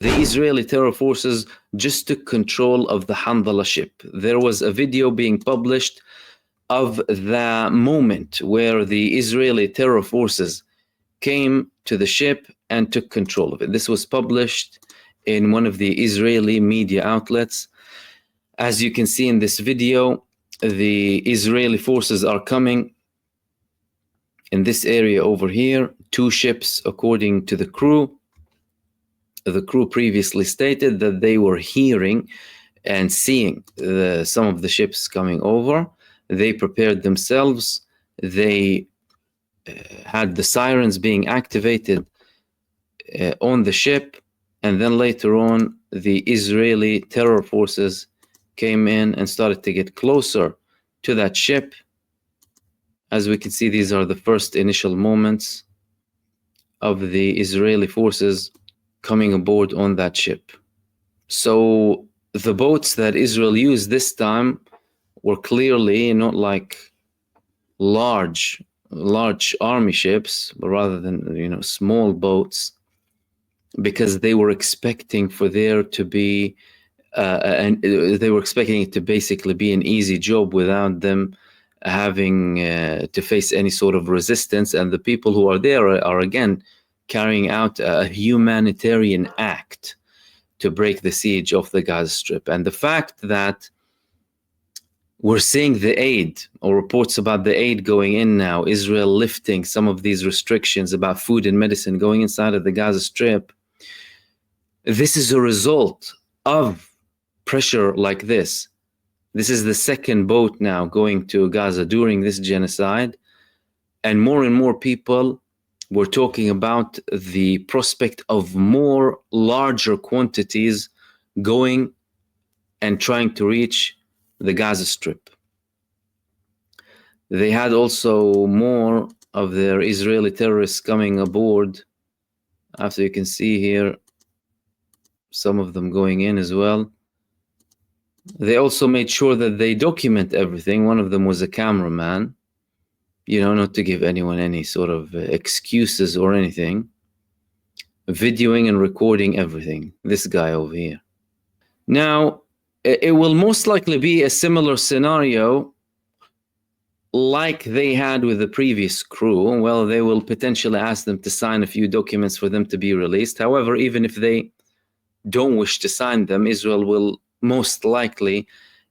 The Israeli terror forces just took control of the Hanzala ship. There was a video being published of the moment where the Israeli terror forces came to the ship and took control of it. This was published in one of the Israeli media outlets. As you can see in this video, the Israeli forces are coming in this area over here, 2 ships according to the crew. The crew previously stated that they were hearing and seeing some of the ships coming over. They prepared themselves. They had the sirens being activated on the ship, and then later on the Israeli terror forces came in and started to get closer to that ship. As we can see, these are the first initial moments of the Israeli forces coming aboard on that ship. So the boats that Israel used this time were clearly not like large army ships, but rather than small boats, because they were expecting for there to be and they were expecting it to basically be an easy job without them having to face any sort of resistance. And the people who are there are again carrying out a humanitarian act to break the siege of the Gaza Strip. And the fact that we're seeing the aid, or reports about the aid going in now, Israel lifting some of these restrictions about food and medicine going inside of the Gaza Strip, this is a result of pressure like this. This is the second boat now going to Gaza during this genocide, and more people were talking about the prospect of more larger quantities going and trying to reach the Gaza Strip. They had also more of their Israeli terrorists coming aboard. After you can see here, some of them going in as well. They also made sure that they document everything. One of them was a cameraman, not to give anyone any sort of excuses or anything. Videoing and recording everything. This guy over here. Now, it will most likely be a similar scenario like they had with the previous crew. Well, they will potentially ask them to sign a few documents for them to be released. However, even if they don't wish to sign them, Israel will most likely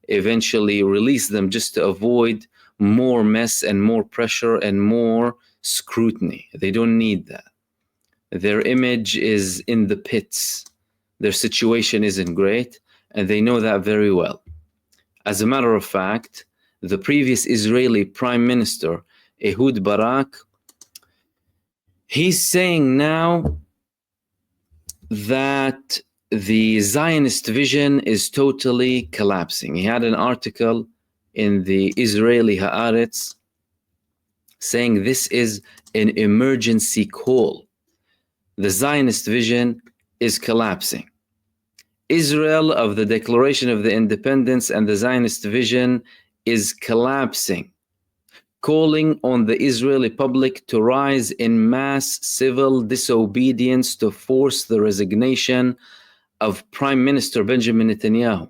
eventually release them just to avoid more mess and more pressure and more scrutiny. They don't need that. Their image is in the pits. Their situation isn't great, and they know that very well. As a matter of fact, the previous Israeli Prime Minister, Ehud Barak, he's saying now that the Zionist vision is totally collapsing. He had an article in the Israeli Haaretz saying this is an emergency call. The Zionist vision is collapsing. Israel of the Declaration of the Independence and the Zionist vision is collapsing, calling on the Israeli public to rise in mass civil disobedience to force the resignation of Prime Minister Benjamin Netanyahu.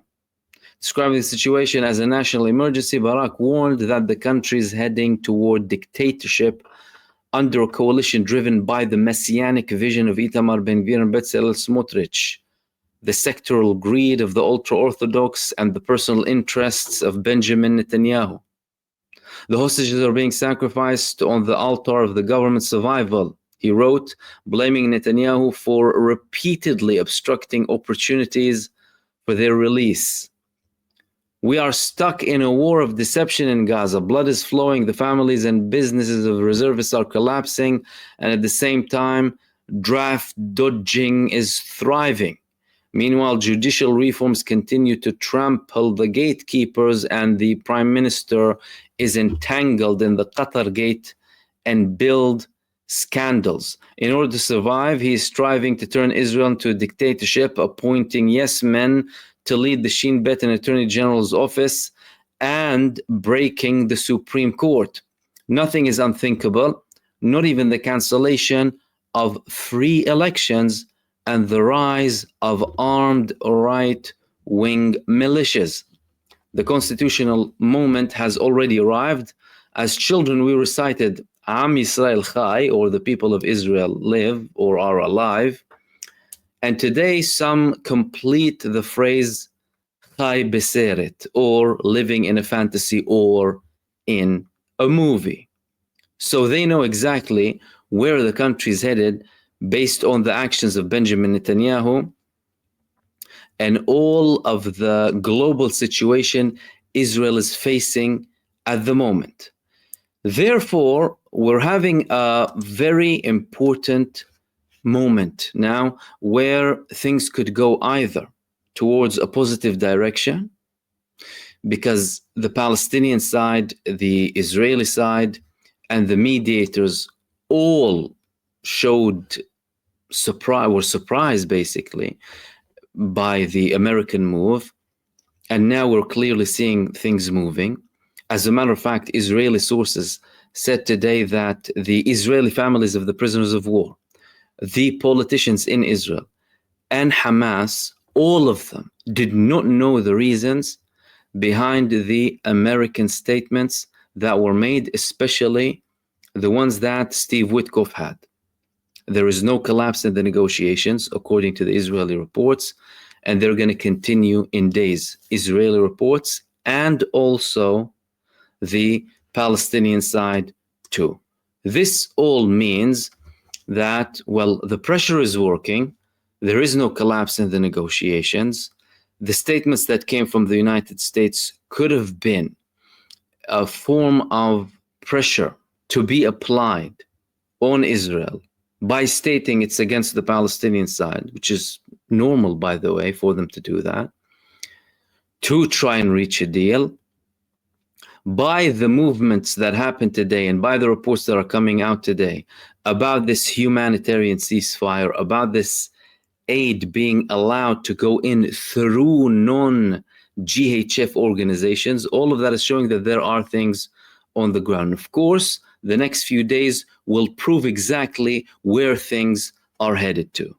Describing the situation as a national emergency, Barak warned that the country is heading toward dictatorship under a coalition driven by the messianic vision of Itamar Ben-Gvir and Bezalel Smotrich, the sectoral greed of the ultra-Orthodox, and the personal interests of Benjamin Netanyahu. The hostages are being sacrificed on the altar of the government's survival, he wrote, blaming Netanyahu for repeatedly obstructing opportunities for their release. We are stuck in a war of deception in Gaza. Blood is flowing. The families and businesses of reservists are collapsing. And at the same time, draft dodging is thriving. Meanwhile, judicial reforms continue to trample the gatekeepers, and the Prime Minister is entangled in the Qatar Gate and build scandals. In order to survive, he is striving to turn Israel into a dictatorship, appointing yes men to lead the Shin Bet and Attorney General's office and breaking the Supreme Court. Nothing is unthinkable, not even the cancellation of free elections and the rise of armed right-wing militias. The constitutional moment has already arrived. As children, we recited Am Yisrael Chai, or the people of Israel live or are alive. And today, some complete the phrase Chai Beseret, or living in a fantasy or in a movie. So they know exactly where the country is headed based on the actions of Benjamin Netanyahu and all of the global situation Israel is facing at the moment. Therefore, we're having a very important moment now where things could go either towards a positive direction, because the Palestinian side, the Israeli side, and the mediators all showed were surprised basically by the American move, and now we're clearly seeing things moving. As a matter of fact, Israeli sources said today that the Israeli families of the prisoners of war, the politicians in Israel, and Hamas, all of them did not know the reasons behind the American statements that were made, especially the ones that Steve Witkoff had. There is no collapse in the negotiations, according to the Israeli reports, and they're going to continue in days. Israeli reports and also the Palestinian side too. This all means that, well, the pressure is working. There is no collapse in the negotiations. The statements that came from the United States could have been a form of pressure to be applied on Israel by stating it's against the Palestinian side, which is normal, by the way, for them to do that, to try and reach a deal. By the movements that happened today and by the reports that are coming out today about this humanitarian ceasefire, about this aid being allowed to go in through non-GHF organizations, all of that is showing that there are things on the ground. Of course, the next few days will prove exactly where things are headed to.